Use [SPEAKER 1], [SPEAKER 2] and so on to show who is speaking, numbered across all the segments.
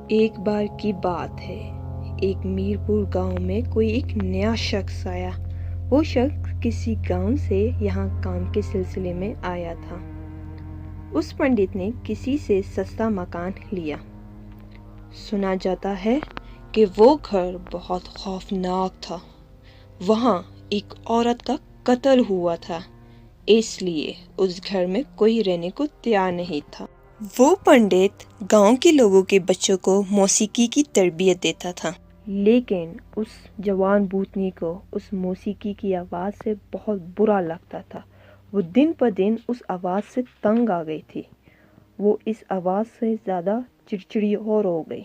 [SPEAKER 1] ایک بار کی بات ہے، ایک میرپور گاؤں میں کوئی ایک نیا شخص آیا۔ وہ شخص کسی گاؤں سے یہاں کام کے سلسلے میں آیا تھا۔ اس پنڈت نے کسی سے سستا مکان لیا۔ سنا جاتا ہے کہ وہ گھر بہت خوفناک تھا۔ وہاں ایک عورت کا قتل ہوا تھا، اس لیے اس گھر میں کوئی رہنے کو تیار نہیں تھا۔ وہ پنڈت گاؤں کے لوگوں کے بچوں کو موسیقی کی تربیت دیتا تھا، لیکن اس جوان بوتنی کو اس موسیقی کی آواز سے بہت برا لگتا تھا۔ وہ دن پر دن اس آواز سے تنگ آ گئی تھی۔ وہ اس آواز سے زیادہ چڑچڑی اور ہو گئی،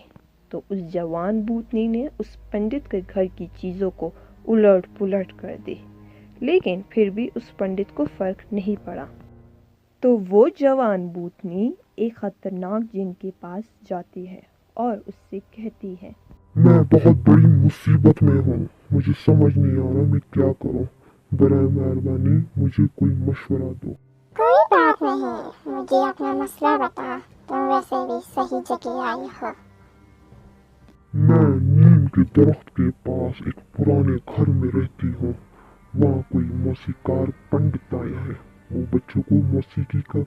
[SPEAKER 1] تو اس جوان بوتنی نے اس پنڈت کے گھر کی چیزوں کو الٹ پلٹ کر دی، لیکن پھر بھی اس پنڈت کو فرق نہیں پڑا۔ تو وہ جوان بوتنی ایک خطرناک جن کے پاس جاتی ہے اور اس سے کہتی ہے،
[SPEAKER 2] میں بہت بڑی مصیبت میں ہوں، مجھے سمجھ نہیں آ رہا میں کیا کروں، برائے مہربانی مجھے کوئی مشورہ دو۔
[SPEAKER 3] کوئی بات نہیں، مجھے اپنا مسئلہ بتا، تم ویسے بھی صحیح جگہ آئی ہو۔
[SPEAKER 2] میں نیم کے درخت کے پاس ایک پرانے گھر میں رہتی ہوں۔ وہاں کوئی موسیقار پنڈت آیا ہے، وہ بچوں کو موسیقی کا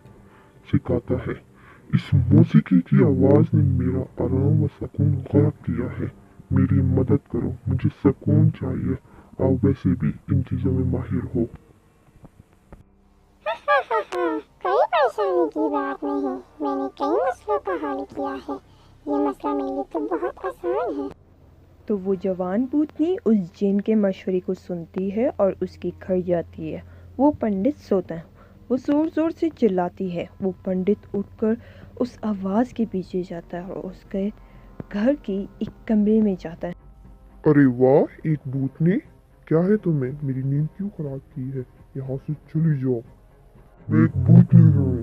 [SPEAKER 2] سکھاتا ہے۔ اس موسیقی کی آواز نے میرا آرام و سکون غرق کیا ہے۔ میری مدد کرو، مجھے سکون چاہیے، آپ ویسے بھی ان چیزوں میں ماہر ہو۔
[SPEAKER 3] کوئی پریشانی کی بات نہیں، میں نے کئی مسئلوں کا حل کیا ہے، یہ مسئلہ میرے لیے تو بہت آسان ہے۔
[SPEAKER 1] تو وہ جوان بوتنی اس جن کے مشورے کو سنتی ہے اور اس کے گھر جاتی ہے۔ وہ پنڈت سوتا ہے، وہ زور زور سے چلاتی ہے۔ وہ پنڈت اٹھ کر اس آواز کے پیچھے جاتا ہے اور اس کے گھر کی ایک کمرے میں جاتا ہے۔
[SPEAKER 2] ارے واہ، ایک بوتنی، کیا ہے تمہیں؟ میری نیند کیوں خراب کی ہے؟ یہاں سے چلی جاؤ۔ میں ایک بوتنی ہوں،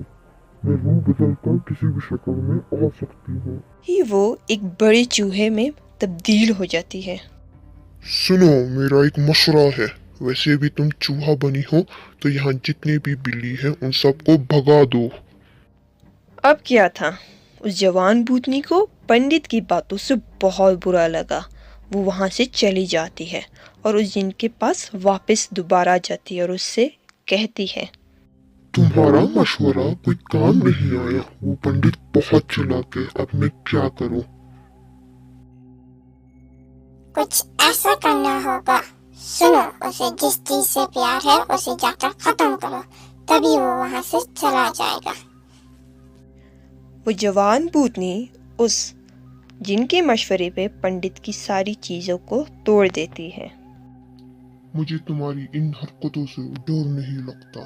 [SPEAKER 2] میں روح بدل کر کسی بھی شکل میں آ سکتی ہوں۔
[SPEAKER 1] ہی وہ ایک بڑے چوہے میں تبدیل ہو جاتی ہے۔
[SPEAKER 2] سنو، میرا ایک مشورہ ہے، ویسے بھی تم چوہا بنی ہو تو یہاں جتنے بھی بلی ہیں ان سب کو بھگا دو۔
[SPEAKER 1] اب کیا تھا، اس جوان بوتنی کو پنڈت کی باتوں سے بہت برا لگا۔ وہ وہاں سے چلی جاتی ہے اور اس جن کے پاس واپس دوبارہ جاتی ہے اور اس سے کہتی ہے،
[SPEAKER 2] تمہارا مشورہ کوئی کام نہیں آیا، وہ پنڈت بہت چلاک ہے، اب میں کیا کروں؟
[SPEAKER 3] کچھ ایسا کرنا ہوگا۔ سنو، اسے جس چیز سے پیار ہے اسے جا کر ختم کرو، تبھی وہ وہاں سے چلا جائے گا۔
[SPEAKER 1] وہ جوان بوتنی اس جن کے مشورے پہ پنڈت کی ساری چیزوں کو توڑ دیتی ہے۔
[SPEAKER 2] مجھے تمہاری ان حرکتوں سے ڈر نہیں لگتا۔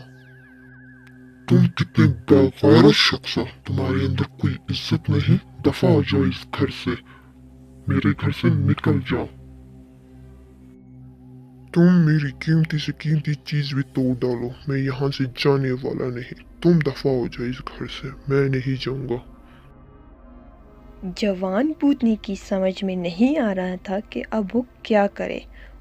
[SPEAKER 2] تم کتنے بے شخص ہو، تمہارے اندر کوئی عزت نہیں؟ دفع ہو جاؤ اس گھر سے، میرے گھر سے نکل جاؤ۔ تم میری قیمتی سے قیمتی چیز بھی توڑ ڈالو، میں یہاں سے جانے والا نہیں۔ تم دفع ہو جاؤ اس گھر سے، میں نہیں جاؤں گا۔
[SPEAKER 1] جوان بوتنی کی سمجھ میں نہیں آ رہا تھا کہ اب وہ کیا کرے۔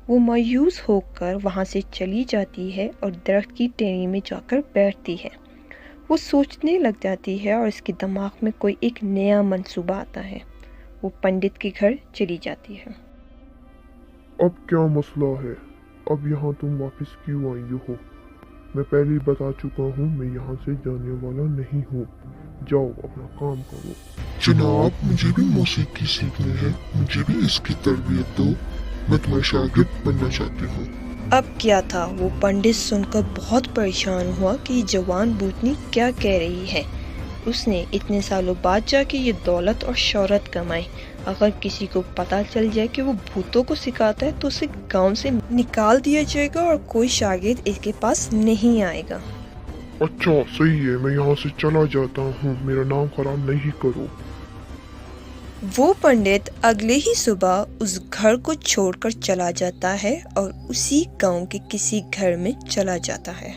[SPEAKER 1] وہ مایوس ہو کر وہاں سے چلی جاتی ہے اور درخت کی ٹہنی میں جا کر بیٹھتی ہے۔ وہ سوچنے لگ جاتی ہے اور اس کے دماغ میں کوئی ایک نیا منصوبہ آتا ہے۔ وہ پنڈت کے گھر چلی جاتی ہے۔
[SPEAKER 2] اب کیا مسئلہ ہے؟ اب یہاں تم واپس کیوں آئی ہو؟ میں پہلے ہی بتا چکا ہوں، میں یہاں سے جانے والا نہیں ہوں۔ جاؤ اپنا کام کرو۔ جناب، مجھے بھی موسیقی سیکھنی ہے، مجھے بھی اس کی تربیت دو، میں تمہارا شاگرد بننا چاہتی ہوں۔
[SPEAKER 1] اب کیا تھا، وہ پنڈت سن کر بہت پریشان ہوا کہ یہ جوان بوتنی کیا کہہ رہی ہے۔ اس نے اتنے سالوں بعد جا کے یہ دولت اور شہرت کمائی۔ اگر کسی کو پتہ چل جائے کہ وہ بھوتوں کو سکھاتا ہے تو اسے گاؤں سے نکال دیا جائے گا اور کوئی شاگرد اس کے پاس نہیں آئے گا۔
[SPEAKER 2] اچھا صحیح ہے، میں یہاں سے چلا جاتا ہوں، میرا نام خراب نہیں کرو۔
[SPEAKER 1] وہ پنڈت اگلے ہی صبح اس گھر کو چھوڑ کر چلا جاتا ہے اور اسی گاؤں کے کسی گھر میں چلا جاتا ہے۔